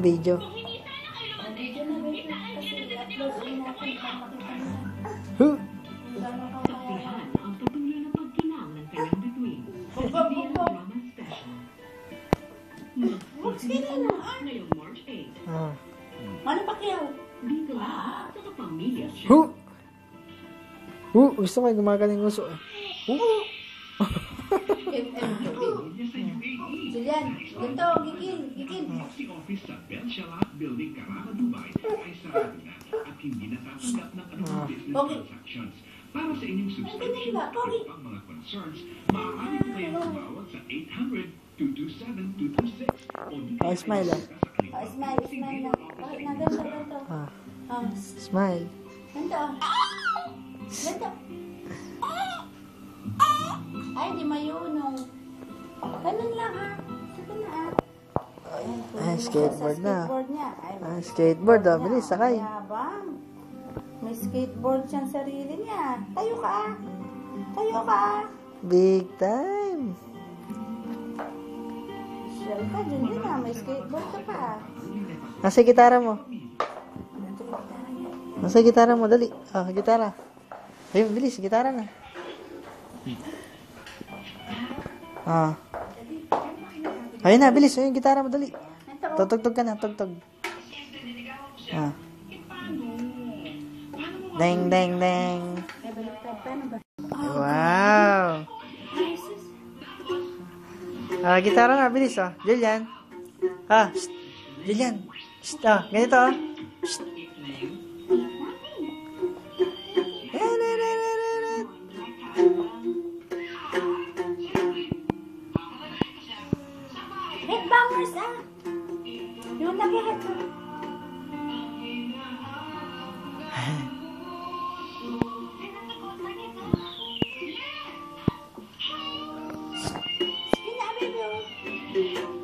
video. Video na ba ito? Kasi i-upload din natin para makita nila. Huh? Gano'n kang kaya. Ang patuloy na pagkinaw ng kanyang bituin. Bugog, bugog. Drama special. Huwag sila na. Ngayong March 8. Ah. Ano pa kaya? Dito lang sa kapamilya siya. Huh? Huh? Gusto ko yung gumagaling uso. Huh? Julian, ganito, gigil. Si office sa Bell Shalat Building, Carama, Dubai ay sarado na at hindi natatanggap ng anumang business transactions. Para sa inyong subscription at pang mga concerns, maaari po kayong tumawag sa 800-227-226 o di kaya Smile ah. Smile na. Bakit na ganito? Ah. Smile. Ganito. Ganito. Ay, di mayunong. Ganun lang ha. Sige na ah. Ay, skateboard na. Skateboard niya. Ah, skateboard ah. Bilis, sakay. Mayabang. May skateboard siyang sarili niya. Tayo ka ah. Tayo ka ah. Big time. Shell ka, dyan na. May skateboard ka pa. Nasa yung gitara mo. Nasa yung gitara mo, dali. Ah, gitara. Ayun, bilis, gitara na. Ah. Ayun na, bilis. Ayun, gitara mo, dali. Tutugtog ka na, tugtog. Ah. Deng, deng, deng. Wow. Ah, gitara na, bilis ah. Julian. Ah, shh. Julian. Shh, ah, ganito ah. Shh. Headbangers ah. Yung nag-head ka. Sige na, baby.